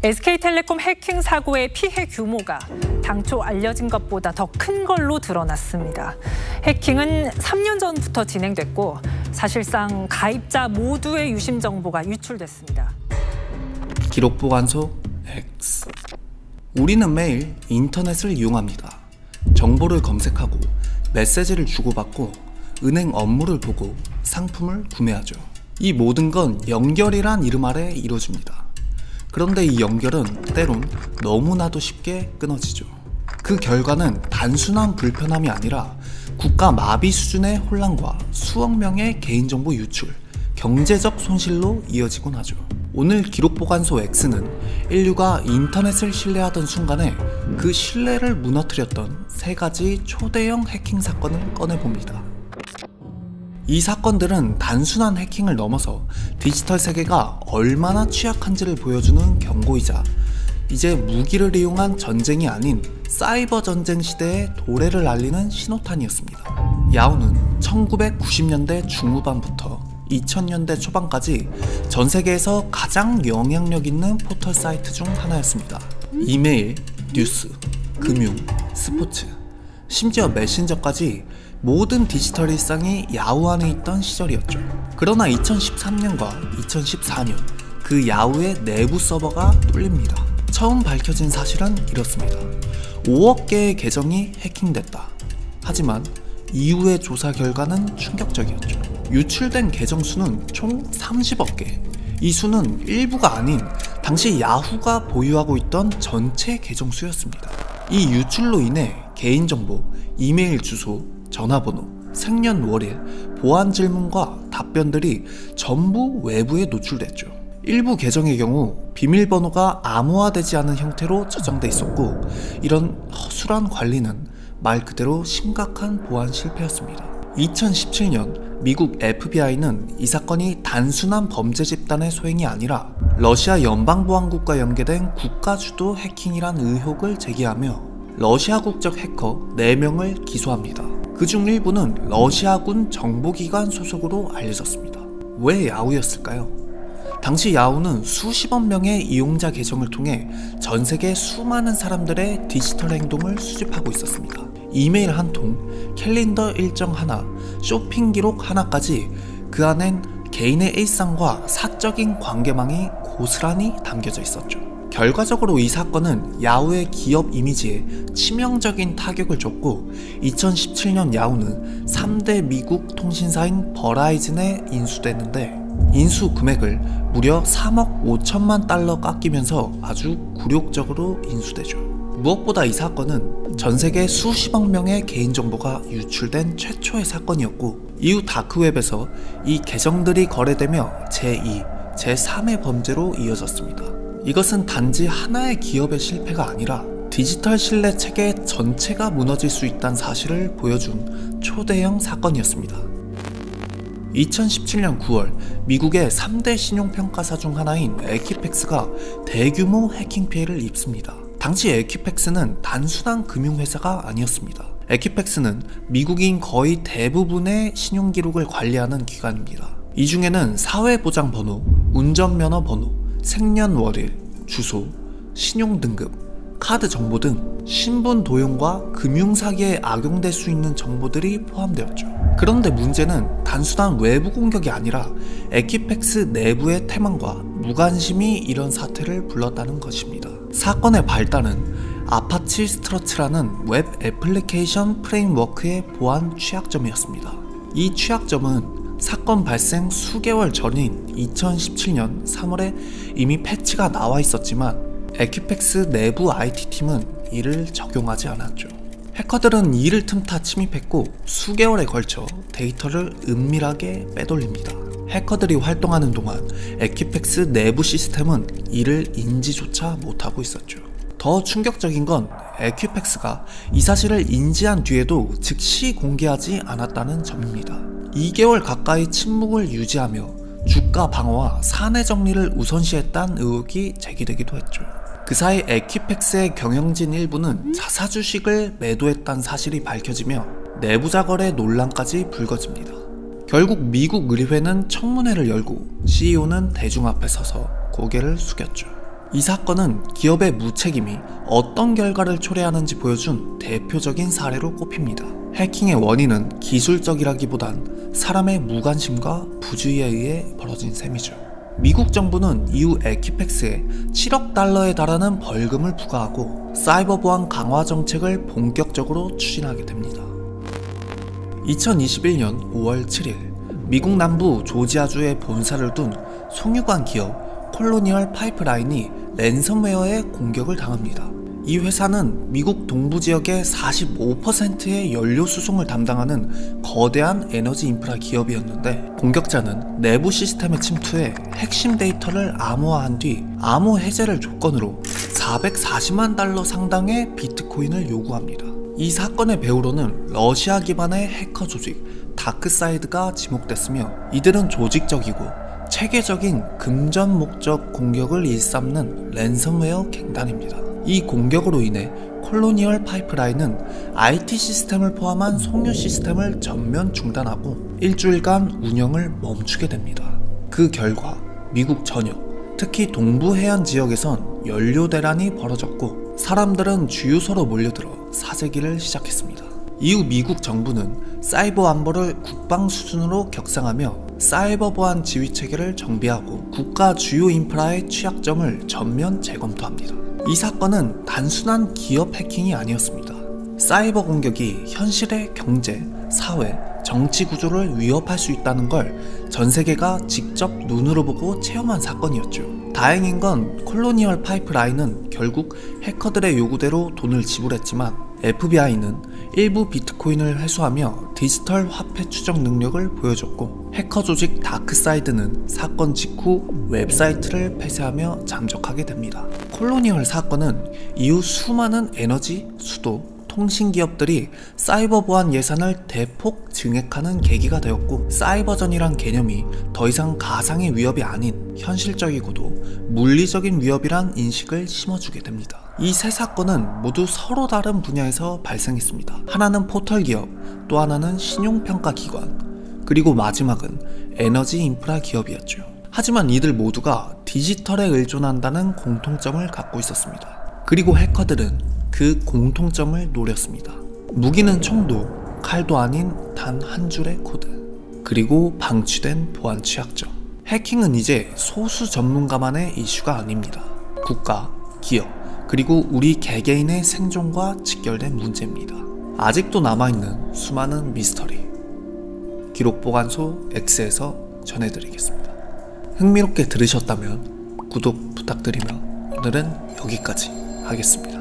SK텔레콤 해킹 사고의 피해 규모가 당초 알려진 것보다 더 큰 걸로 드러났습니다. 해킹은 3년 전부터 진행됐고 사실상 가입자 모두의 유심 정보가 유출됐습니다. 기록보관소 X. 우리는 매일 인터넷을 이용합니다. 정보를 검색하고 메시지를 주고받고 은행 업무를 보고 상품을 구매하죠. 이 모든 건 연결이란 이름 아래 이루어집니다. 그런데 이 연결은 때론 너무나도 쉽게 끊어지죠. 그 결과는 단순한 불편함이 아니라 국가 마비 수준의 혼란과 수억 명의 개인정보 유출, 경제적 손실로 이어지곤 하죠. 오늘 기록보관소 X는 인류가 인터넷을 신뢰하던 순간에 그 신뢰를 무너뜨렸던 3가지 초대형 해킹 사건을 꺼내봅니다. 이 사건들은 단순한 해킹을 넘어서 디지털 세계가 얼마나 취약한지를 보여주는 경고이자 이제 무기를 이용한 전쟁이 아닌 사이버 전쟁 시대의 도래를 알리는 신호탄이었습니다. 야후는 1990년대 중후반부터 2000년대 초반까지 전 세계에서 가장 영향력 있는 포털 사이트 중 하나였습니다. 이메일, 뉴스, 금융, 스포츠, 심지어 메신저까지 모든 디지털 일상이 야후 안에 있던 시절이었죠. 그러나 2013년과 2014년 그 야후의 내부 서버가 뚫립니다. 처음 밝혀진 사실은 이렇습니다. 5억 개의 계정이 해킹됐다. 하지만 이후의 조사 결과는 충격적이었죠. 유출된 계정 수는 총 30억 개. 이 수는 일부가 아닌 당시 야후가 보유하고 있던 전체 계정 수였습니다. 이 유출로 인해 개인정보, 이메일 주소, 전화번호, 생년월일, 보안 질문과 답변들이 전부 외부에 노출됐죠. 일부 계정의 경우 비밀번호가 암호화되지 않은 형태로 저장돼 있었고 이런 허술한 관리는 말 그대로 심각한 보안 실패였습니다. 2017년 미국 FBI는 이 사건이 단순한 범죄 집단의 소행이 아니라 러시아 연방보안국과 연계된 국가주도 해킹이란 의혹을 제기하며 러시아 국적 해커 4명을 기소합니다. 그중 일부는 러시아군 정보기관 소속으로 알려졌습니다. 왜 야후였을까요? 당시 야후는 수십억 명의 이용자 계정을 통해 전 세계 수많은 사람들의 디지털 행동을 수집하고 있었습니다. 이메일 한 통, 캘린더 일정 하나, 쇼핑 기록 하나까지 그 안엔 개인의 일상과 사적인 관계망이 고스란히 담겨져 있었죠. 결과적으로 이 사건은 야후의 기업 이미지에 치명적인 타격을 줬고 2017년 야후는 3대 미국 통신사인 버라이즌에 인수됐는데 인수 금액을 무려 3억 5천만 달러 깎이면서 아주 굴욕적으로 인수되죠. 무엇보다 이 사건은 전세계 수십억 명의 개인정보가 유출된 최초의 사건이었고 이후 다크웹에서 이 계정들이 거래되며 제2, 제3의 범죄로 이어졌습니다. 이것은 단지 하나의 기업의 실패가 아니라 디지털 신뢰 체계 전체가 무너질 수 있다는 사실을 보여준 초대형 사건이었습니다. 2017년 9월 미국의 3대 신용평가사 중 하나인 에퀴팩스가 대규모 해킹 피해를 입습니다. 당시 에퀴팩스는 단순한 금융회사가 아니었습니다. 에퀴팩스는 미국인 거의 대부분의 신용기록을 관리하는 기관입니다. 이 중에는 사회보장번호, 운전면허번호, 생년월일, 주소, 신용등급, 카드 정보 등 신분 도용과 금융사기에 악용될 수 있는 정보들이 포함되었죠. 그런데 문제는 단순한 외부 공격이 아니라 에퀴팩스 내부의 태만과 무관심이 이런 사태를 불렀다는 것입니다. 사건의 발단은 아파치 스트러치라는 웹 애플리케이션 프레임워크의 보안 취약점이었습니다. 이 취약점은 사건 발생 수개월 전인 2017년 3월에 이미 패치가 나와 있었지만 에퀴팩스 내부 IT팀은 이를 적용하지 않았죠. 해커들은 이를 틈타 침입했고 수개월에 걸쳐 데이터를 은밀하게 빼돌립니다. 해커들이 활동하는 동안 에퀴팩스 내부 시스템은 이를 인지조차 못하고 있었죠. 더 충격적인 건 에퀴팩스가 이 사실을 인지한 뒤에도 즉시 공개하지 않았다는 점입니다. 2개월 가까이 침묵을 유지하며 주가 방어와 사내 정리를 우선시했다는 의혹이 제기되기도 했죠. 그 사이 에퀴팩스의 경영진 일부는 자사 주식을 매도했다는 사실이 밝혀지며 내부자 거래 논란까지 불거집니다. 결국 미국 의회는 청문회를 열고 CEO는 대중 앞에 서서 고개를 숙였죠. 이 사건은 기업의 무책임이 어떤 결과를 초래하는지 보여준 대표적인 사례로 꼽힙니다. 해킹의 원인은 기술적이라기보단 사람의 무관심과 부주의에 의해 벌어진 셈이죠. 미국 정부는 이후 에키팩스에 7억 달러에 달하는 벌금을 부과하고 사이버 보안 강화 정책을 본격적으로 추진하게 됩니다. 2021년 5월 7일 미국 남부 조지아주에 본사를 둔 송유관 기업 콜로니얼 파이프라인이 랜섬웨어에 공격을 당합니다. 이 회사는 미국 동부 지역의 45%의 연료 수송을 담당하는 거대한 에너지 인프라 기업이었는데, 공격자는 내부 시스템에 침투해 핵심 데이터를 암호화한 뒤 암호 해제를 조건으로 440만 달러 상당의 비트코인을 요구합니다. 이 사건의 배후로는 러시아 기반의 해커 조직 다크사이드가 지목됐으며, 이들은 조직적이고 체계적인 금전 목적 공격을 일삼는 랜섬웨어 갱단입니다. 이 공격으로 인해 콜로니얼 파이프라인은 IT 시스템을 포함한 송유 시스템을 전면 중단하고 일주일간 운영을 멈추게 됩니다. 그 결과 미국 전역, 특히 동부 해안 지역에선 연료 대란이 벌어졌고 사람들은 주유소로 몰려들어 사재기를 시작했습니다. 이후 미국 정부는 사이버 안보를 국방 수준으로 격상하며 사이버 보안 지휘 체계를 정비하고 국가 주요 인프라의 취약점을 전면 재검토합니다. 이 사건은 단순한 기업 해킹이 아니었습니다. 사이버 공격이 현실의 경제, 사회, 정치 구조를 위협할 수 있다는 걸 전 세계가 직접 눈으로 보고 체험한 사건이었죠. 다행인 건 콜로니얼 파이프라인은 결국 해커들의 요구대로 돈을 지불했지만, FBI는 일부 비트코인을 회수하며 디지털 화폐 추적 능력을 보여줬고, 해커 조직 다크사이드는 사건 직후 웹사이트를 폐쇄하며 잠적하게 됩니다. 콜로니얼 사건은 이후 수많은 에너지, 수도, 통신 기업들이 사이버 보안 예산을 대폭 증액하는 계기가 되었고, 사이버전이란 개념이 더 이상 가상의 위협이 아닌 현실적이고도 물리적인 위협이란 인식을 심어주게 됩니다. 이 세 사건은 모두 서로 다른 분야에서 발생했습니다. 하나는 포털 기업, 또 하나는 신용평가 기관, 그리고 마지막은 에너지 인프라 기업이었죠. 하지만 이들 모두가 디지털에 의존한다는 공통점을 갖고 있었습니다. 그리고 해커들은 그 공통점을 노렸습니다. 무기는 총도, 칼도 아닌 단 한 줄의 코드, 그리고 방치된 보안 취약점. 해킹은 이제 소수 전문가만의 이슈가 아닙니다. 국가, 기업, 그리고 우리 개개인의 생존과 직결된 문제입니다. 아직도 남아있는 수많은 미스터리, 기록보관소 X에서 전해드리겠습니다. 흥미롭게 들으셨다면 구독 부탁드리며 오늘은 여기까지 하겠습니다.